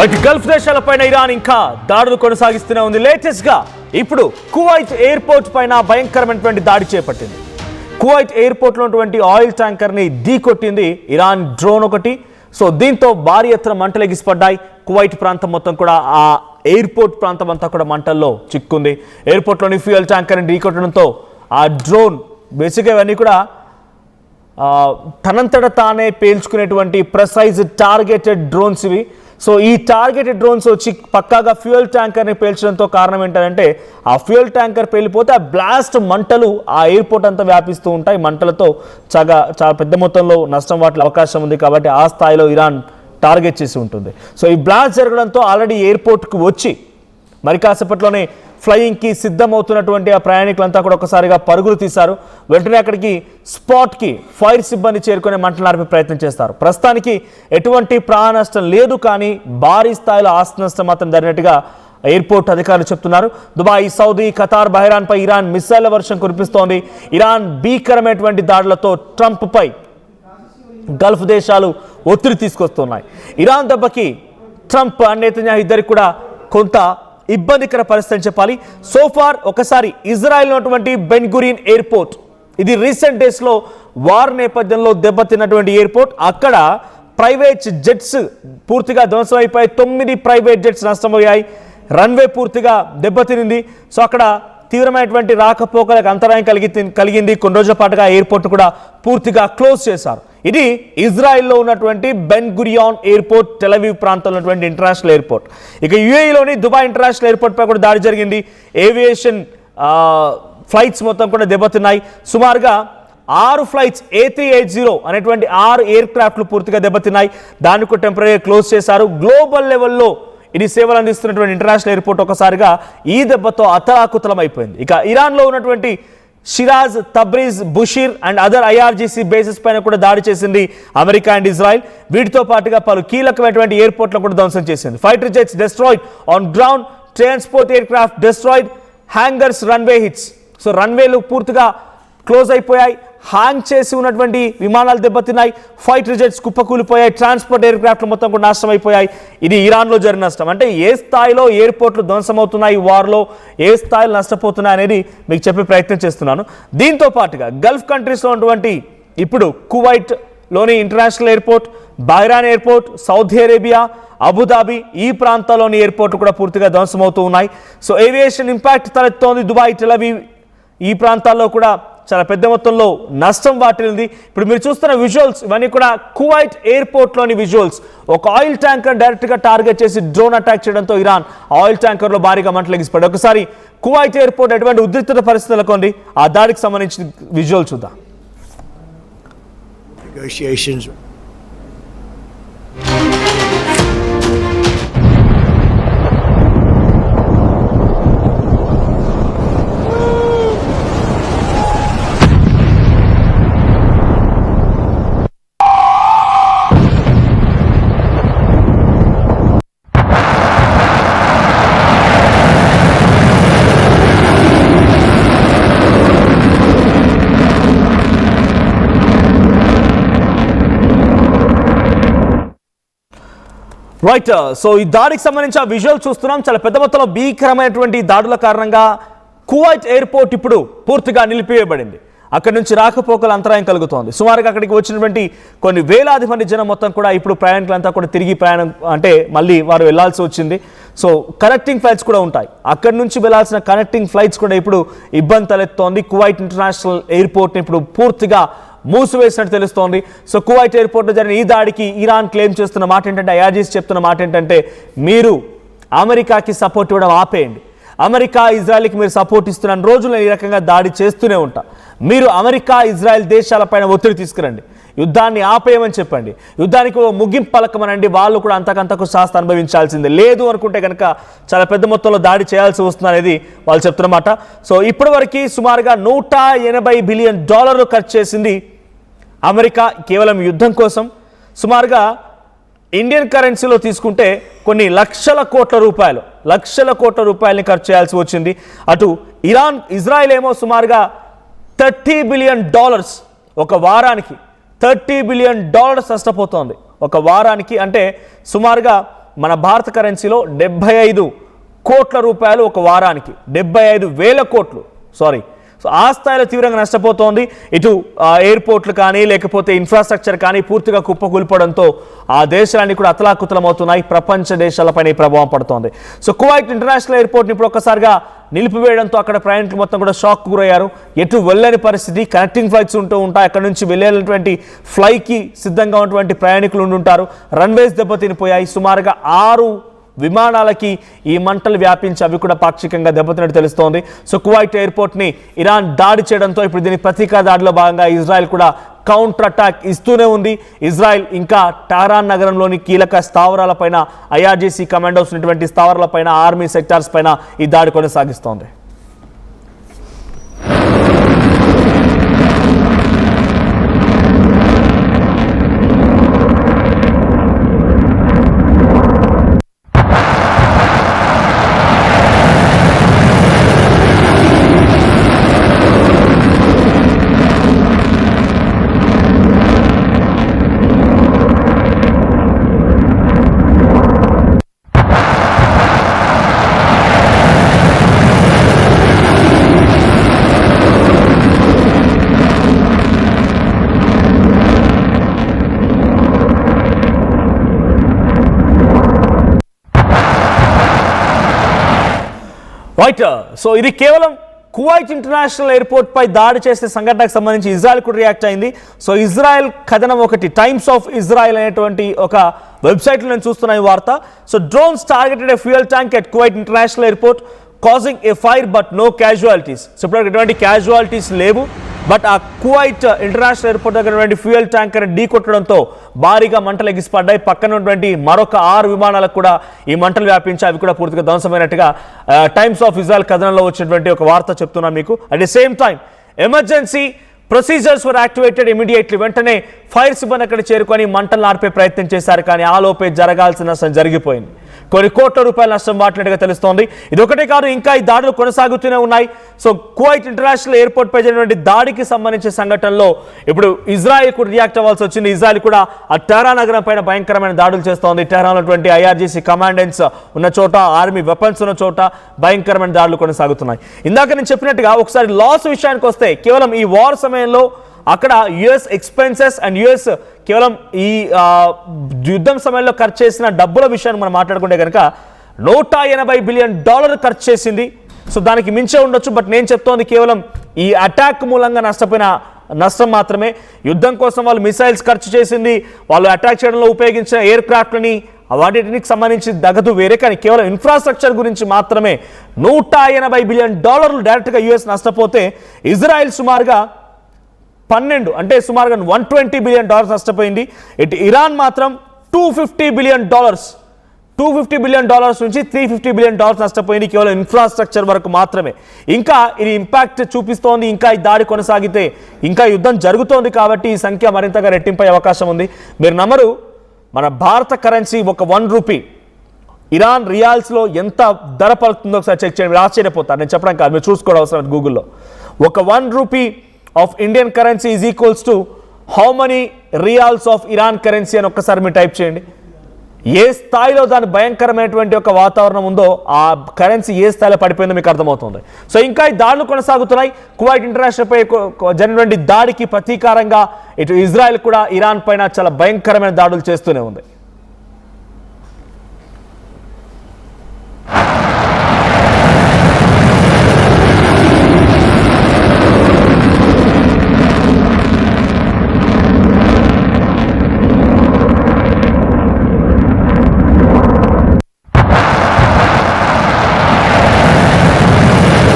Gulf దేశాలపైన Iran ఇంకా దాడులు కొనసాగిస్తూనే ఉంది. లేటెస్ట్ గా ఇప్పుడు కువైట్ ఎయిర్పోర్ట్ పైన భయంకరమైనటువంటి దాడి చేపట్టింది. కువైట్ ఎయిర్పోర్ట్ లో ఉన్నటువంటి ఆయిల్ ట్యాంకర్ ని ఢీకొట్టింది ఇరాన్ డ్రోన్ ఒకటి. సో దీంతో భారీ ఎత్తున మంటలు ఎగిసిపడ్డాయి. కువైట్ ప్రాంతం మొత్తం కూడా, ఆ ఎయిర్పోర్ట్ ప్రాంతం అంతా కూడా మంటల్లో చిక్కుంది. ఎయిర్పోర్ట్ లోని ఫ్యూయల్ ట్యాంకర్ ని ఢీకొట్టడంతో ఆ డ్రోన్ బేసిక్గా ఇవన్నీ కూడా తనంతట తానే పేల్చుకునేటువంటి ప్రెసైజ్ టార్గెటెడ్ డ్రోన్స్ ఇవి. సో ఈ టార్గెటెడ్ డ్రోన్స్ వచ్చి పక్కాగా ఫ్యూయల్ ట్యాంకర్ని పేల్చడంతో కారణం ఏంటంటే ఆ ఫ్యూయల్ ట్యాంకర్ పేలిపోతే ఆ బ్లాస్ట్ మంటలు ఆ ఎయిర్పోర్ట్ అంతా వ్యాపిస్తూ ఉంటాయి. మంటలతో చాలా పెద్ద మొత్తంలో నష్టం వాటికి అవకాశం ఉంది. కాబట్టి ఆ స్థాయిలో ఇరాన్ టార్గెట్ చేసి ఉంటుంది. సో ఈ బ్లాస్ట్ జరగడంతో ఆల్రెడీ ఎయిర్పోర్ట్కి వచ్చి మరి కాసేపట్లోనే ఫ్లయింగ్కి సిద్ధమవుతున్నటువంటి ఆ ప్రయాణికులంతా కూడా ఒకసారిగా పరుగులు తీశారు. వెంటనే అక్కడికి స్పాట్కి ఫైర్ సిబ్బంది చేరుకునే మంటలు ఆర్పే ప్రయత్నం చేస్తారు. ప్రస్తుతానికి ఎటువంటి ప్రాణ నష్టం లేదు, కానీ భారీ స్థాయిలో ఆస్తి నష్టం మాత్రం జరిగినట్టుగా ఎయిర్పోర్ట్ అధికారులు చెప్తున్నారు. దుబాయ్, సౌదీ, ఖతార్, బహ్రెయిన్పై ఇరాన్ మిస్సైళ్ల వర్షం కురిపిస్తోంది. ఇరాన్ భీకరమైనటువంటి దాడులతో ట్రంప్పై గల్ఫ్ దేశాలు ఒత్తిడి తీసుకొస్తున్నాయి. ఇరాన్ దెబ్బకి ట్రంప్, నెతన్యాహు ఇద్దరికి కూడా కొంత ఇబ్బందికర పరిస్థితి అని చెప్పాలి. సోఫార్ ఒకసారి ఇజ్రాయెల్ ఉన్నటువంటి బెన్ గురియన్ ఎయిర్పోర్ట్, ఇది రీసెంట్ డేస్లో వార్ నేపథ్యంలో దెబ్బతిన్నటువంటి ఎయిర్పోర్ట్. అక్కడ ప్రైవేట్ జెట్స్ పూర్తిగా ధ్వంసమైపోయాయి. 9 ప్రైవేట్ జెట్స్ నష్టమయ్యాయి. రన్వే పూర్తిగా దెబ్బతినింది. సో అక్కడ తీవ్రమైనటువంటి రాకపోకలకు అంతరాయం కలిగింది. కొన్ని రోజుల పాటుగా ఎయిర్పోర్ట్ కూడా పూర్తిగా క్లోజ్ చేశారు. ఇది ఇజ్రాయెల్లో ఉన్నటువంటి బెన్ గురియాన్ ఎయిర్పోర్ట్, టెల్ అవీవ్ ప్రాంతంలో ఉన్నటువంటి ఇంటర్నేషనల్ ఎయిర్పోర్ట్. ఇక యుఏఈలోని దుబాయ్ ఇంటర్నేషనల్ ఎయిర్పోర్ట్ పై కూడా దాడి జరిగింది. ఏవియేషన్ ఫ్లైట్స్ మొత్తం కూడా దెబ్బతిన్నాయి. సుమారుగా 6 ఫ్లైట్స్ A380 అనేటువంటి 6 ఎయిర్ క్రాఫ్ట్లు పూర్తిగా దెబ్బతిన్నాయి. దాన్ని కూడా టెంపరీ క్లోజ్ చేశారు. గ్లోబల్ లెవెల్లో ఇది సేవలు అందిస్తున్నటువంటి ఇంటర్నేషనల్ ఎయిర్పోర్ట్ ఒకసారిగా ఈ దెబ్బతో అతలాకుతలం అయిపోయింది. ఇక ఇరాన్లో ఉన్నటువంటి Shiraz, Tabriz, Bushehr and other IRGC bases పైన కూడా దాడి చేసింది అమెరికా అండ్ ఇజ్రాయెల్. వీటితో పాటుగా పలు కీలకమైనటువంటి ఎయిర్పోర్ట్లను కూడా ధ్వంసం చేసింది. Fighter jets destroyed on ground, transport aircraft destroyed, hangars, runway hits. So రన్వేలు పూర్తిగా క్లోజ్ అయిపోయాయి. హ్యాంగ్ చేసి ఉన్నటువంటి విమానాలు దెబ్బతిన్నాయి. ఫైటర్ జెట్స్ కుప్పకూలిపోయాయి. ట్రాన్స్పోర్ట్ ఎయిర్ క్రాఫ్ట్లు మొత్తం కూడా నాశనం అయిపోయాయి. ఇది ఇరాన్లో జరిగిన నష్టం. అంటే ఏ స్థాయిలో ఎయిర్పోర్ట్లు ధ్వంసమవుతున్నాయి, వార్లో ఏ స్థాయిలో నష్టపోతున్నాయి అనేది మీకు చెప్పే ప్రయత్నం చేస్తున్నాను. దీంతో పాటుగా గల్ఫ్ కంట్రీస్లో ఉన్నటువంటి ఇప్పుడు కువైట్లోని international airport, Bahrain airport, Saudi Arabia, Abu Dhabi ఈ ప్రాంతాల్లోని ఎయిర్పోర్ట్లు కూడా పూర్తిగా ధ్వంసమవుతూ ఉన్నాయి. సో ఏవియేషన్ ఇంపాక్ట్ తలెత్తోంది. దుబాయ్, టెల్ అవీవ్ ఈ ప్రాంతాల్లో కూడా చాలా పెద్ద మొత్తంలో నష్టం వాటిల్లింది. ఇప్పుడు మీరు చూస్తున్న విజువల్స్ ఇవన్నీ కూడా కువైట్ ఎయిర్పోర్ట్లోని విజువల్స్. ఒక ఆయిల్ ట్యాంకర్ డైరెక్ట్గా టార్గెట్ చేసి డ్రోన్ అటాక్ చేయడంతో ఇరాన్ ఆయిల్ ట్యాంకర్లో భారీగా మంటలు ఎగిసిపడ్డాయి. ఒకసారి కువైట్ ఎయిర్పోర్ట్ ఎటువంటి ఉద్రిక్తత పరిస్థితులు నెలకొంది, ఆ దాడికి సంబంధించిన విజువల్ చూద్దాం. రైట్. సో ఈ దాడికి సంబంధించి ఆ విజువల్ చూస్తున్నాం. చాలా పెద్ద మొత్తంలో భీకరమైనటువంటి దాడుల కారణంగా కువైట్ ఎయిర్పోర్ట్ ఇప్పుడు పూర్తిగా నిలిపివేయబడింది. అక్కడి నుంచి రాకపోకల అంతరాయం కలుగుతోంది. సుమారుగా అక్కడికి వచ్చినటువంటి కొన్ని వేలాది మంది జనం మొత్తం కూడా ఇప్పుడు ప్రయాణికులంతా కూడా తిరిగి ప్రయాణం అంటే మళ్ళీ వారు వెళ్లాల్సి వచ్చింది. సో కనెక్టింగ్ ఫ్లైట్స్ కూడా ఉంటాయి. అక్కడి నుంచి వెళ్లాల్సిన కనెక్టింగ్ ఫ్లైట్స్ కూడా ఇప్పుడు ఇబ్బంది తలెత్తోంది. కువైట్ ఇంటర్నేషనల్ ఎయిర్పోర్ట్ని ఇప్పుడు పూర్తిగా మూసివేసినట్టు తెలుస్తోంది. సో కువైట్ ఎయిర్పోర్ట్లో జరిగిన ఈ దాడికి ఇరాన్ క్లెయిమ్ చేస్తున్న మాట ఏంటంటే, IRGC చెప్తున్న మాట ఏంటంటే, మీరు అమెరికాకి సపోర్ట్ ఇవ్వడం ఆపేయండి. అమెరికా, ఇజ్రాయెల్కి మీరు సపోర్ట్ ఇస్తున్న రోజుల్లో ఈ రకంగా దాడి చేస్తూనే ఉంటా. మీరు అమెరికా, ఇజ్రాయెల్ దేశాలపైన ఒత్తిడి తీసుకురండి, యుద్ధాన్ని ఆపేయమని చెప్పండి, యుద్ధానికి ముగింపు పలకమనండి. వాళ్ళు కూడా అంతకంతకు శాస్త అనుభవించాల్సిందే. లేదు అనుకుంటే కనుక చాలా పెద్ద మొత్తంలో దాడి చేయాల్సి వస్తుంది అనేది వాళ్ళు చెప్తున్నమాట. సో ఇప్పటివరకు సుమారుగా $180 బిలియన్ ఖర్చు చేసింది అమెరికా కేవలం యుద్ధం కోసం. సుమారుగా ఇండియన్ కరెన్సీలో తీసుకుంటే కొన్ని లక్షల కోట్ల రూపాయలని ఖర్చు చేయాల్సి వచ్చింది. అటు ఇజ్రాయెల్ ఏమో సుమారుగా $30 బిలియన్ ఒక వారానికి $30 బిలియన్ నష్టపోతోంది ఒక వారానికి. అంటే సుమారుగా మన భారత కరెన్సీలో 75 కోట్ల రూపాయలు ఒక వారానికి, 75,000 కోట్లు సారీ. సో ఆ స్థాయిలో తీవ్రంగా నష్టపోతోంది. ఇటు ఎయిర్పోర్ట్లు కానీ లేకపోతే ఇన్ఫ్రాస్ట్రక్చర్ కానీ పూర్తిగా కుప్పకూలిపోవడంతో ఆ దేశాలన్నీ కూడా అతలాకుతలమవుతున్నాయి. ప్రపంచ దేశాలపైన ఈ ప్రభావం పడుతోంది. సో కువైట్ ఇంటర్నేషనల్ ఎయిర్పోర్ట్ని ఇప్పుడు ఒక్కసారిగా నిలిపివేయడంతో అక్కడ ప్రయాణికులు మొత్తం కూడా షాక్ గురయ్యారు. ఎటు వెళ్ళని పరిస్థితి, కనెక్టింగ్ ఫ్లైట్స్ ఉంటాయి. అక్కడ నుంచి వెళ్ళేటువంటి ఫ్లైకి సిద్ధంగా ఉన్నటువంటి ప్రయాణికులు ఉండుంటారు. రన్వేస్ దెబ్బతినిపోయాయి. సుమారుగా 6 విమానాలకి ఈ మంటలు వ్యాపించి అవి కూడా పాక్షికంగా దెబ్బతిన్నట్టు తెలుస్తోంది. సో కువైట్ ఎయిర్పోర్ట్ని ఇరాన్ దాడి చేయడంతో ఇప్పుడు దీని ప్రతీకార దాడిలో భాగంగా ఇజ్రాయెల్ కూడా కౌంటర్ అటాక్ ఇస్తూనే ఉంది. ఇజ్రాయెల్ ఇంకా టెహరాన్ నగరంలోని కీలక స్థావరాలపైన, ఐఆర్జీసీ కమాండోస్ ఉన్నటువంటి స్థావరాలపైన, ఆర్మీ సెక్టార్స్ పైన ఈ దాడి కొనసాగిస్తోంది. రైట్. సో ఇది కేవలం కువైట్ ఇంటర్నేషనల్ ఎయిర్పోర్ట్ పై దాడి చేసే సంఘటనకు సంబంధించి ఇజ్రాయెల్ కూడా రియాక్ట్ అయింది. సో ఇజ్రాయెల్ కథనం ఒకటి, టైమ్స్ ఆఫ్ ఇజ్రాయెల్ అనేటువంటి ఒక వెబ్సైట్లో నేను చూస్తున్న ఈ వార్త. So drones targeted a fuel tank at Kuwait international airport causing a fire but no casualties. So ఇప్పుడు ఎటువంటి క్యాజువాలిటీస్ లేవు, బట్ ఆ కువైట్ ఇంటర్నేషనల్ ఎయిర్పోర్ట్ దగ్గర ఫ్యూయల్ ట్యాంకర్ ఢీ కొట్టడంతో భారీగా మంటలు ఎగిసిపడ్డాయి. పక్కన ఉన్నటువంటి మరొక 6 విమానాలకు కూడా ఈ మంటలు వ్యాపించి అవి కూడా పూర్తిగా ధ్వంసమైనట్టుగా టైమ్స్ ఆఫ్ ఇజ్రాయెల్ కథనంలో వచ్చినటువంటి ఒక వార్త చెప్తున్నా మీకు. At the same time emergency procedures were activated immediately. వెంటనే ఫైర్ సిబ్బంది అక్కడ చేరుకొని మంటలు ఆర్పే ప్రయత్నం చేశారు. కానీ ఆ లోపే జరగాల్సిన నష్టం జరిగిపోయింది. కొన్ని కోట్ల రూపాయల నష్టం వాటినట్టుగా తెలుస్తోంది. ఇది ఒకటే కాదు, ఇంకా ఈ దాడులు కొనసాగుతూనే ఉన్నాయి. సో కువైట్ ఇంటర్నేషనల్ ఎయిర్పోర్ట్ పై జరిగినటువంటి దాడికి సంబంధించిన సంఘటనలో ఇప్పుడు ఇజ్రాయెల్ కూడా రియాక్ట్ అవ్వాల్సి వచ్చింది. ఇజ్రాయెల్ కూడా ఆ టెహరాన్ నగరం పైన భయంకరమైన దాడులు చేస్తోంది. టెహరాన్ ఉన్నటువంటి ఐఆర్జీసీ కమాండెంట్స్ ఉన్న చోట, ఆర్మీ వెపన్స్ ఉన్న చోట భయంకరమైన దాడులు కొనసాగుతున్నాయి. ఇందాక నేను చెప్పినట్టుగా ఒకసారి లాస్ విషయానికి వస్తే, కేవలం ఈ వార్ సమయంలో అక్కడ యుఎస్ ఎక్స్పెన్సెస్ అండ్ యుఎస్ కేవలం ఈ యుద్ధం సమయంలో ఖర్చు చేసిన డబ్బుల విషయాన్ని మనం మాట్లాడుకుంటే కనుక $180 బిలియన్ ఖర్చు చేసింది. సో దానికి మించే ఉండొచ్చు, బట్ నేను చెప్తోంది కేవలం ఈ అటాక్ మూలంగా నష్టపోయిన నష్టం మాత్రమే. యుద్ధం కోసం వాళ్ళు మిసైల్స్ ఖర్చు చేసింది, వాళ్ళు అటాక్ చేయడంలో ఉపయోగించిన ఎయిర్ క్రాఫ్ట్లని వాటికి సంబంధించి దగదు వేరే, కానీ కేవలం ఇన్ఫ్రాస్ట్రక్చర్ గురించి మాత్రమే $180 బిలియన్ డైరెక్ట్గా యుఎస్ నష్టపోతే ఇజ్రాయెల్ సుమారుగా 12 అంటే సుమారుగా $120 బిలియన్ నష్టపోయింది. ఇటు ఇరాన్ మాత్రం $250 బిలియన్ $250 బిలియన్ నుంచి $350 బిలియన్ నష్టపోయింది కేవలం ఇన్ఫ్రాస్ట్రక్చర్ వరకు మాత్రమే. ఇంకా ఇది ఇంపాక్ట్ చూపిస్తోంది. ఇంకా ఈ దాడి కొనసాగితే ఇంకా యుద్ధం జరుగుతోంది కాబట్టి ఈ సంఖ్య మరింతగా రెట్టింపే అవకాశం ఉంది. మీరు నమ్మరు, మన భారత కరెన్సీ ఒక 1 రూపీ ఇరాన్ రియాల్స్లో ఎంత ధర పలుకుతుందో ఒకసారి చెక్ చేయండి, ఆశ్చర్యపోతారు. నేను చెప్పడం కాదు, మీరు చూసుకోవడం అవసరం గూగుల్లో. ఒక 1 rupee of Indian currency is equals to how many riyals of Iran currency అని ఒక్కసారి మీరు టైప్ చేయండి. ఏ స్థాయిలో దాని భయంకరమైనటువంటి ఒక వాతావరణం ఉందో, ఆ కరెన్సీ ఏ స్థాయిలో పడిపోయిందో మీకు అర్థమవుతుంది. సో ఇంకా ఈ దాడులు కొనసాగుతున్నాయి. కువైట్ ఇంటర్నేషనల్ పై జరిగినటువంటి దాడికి ప్రతీకారంగా ఇటు ఇజ్రాయెల్ కూడా ఇరాన్ పైన చాలా భయంకరమైన దాడులు చేస్తూనే ఉంది.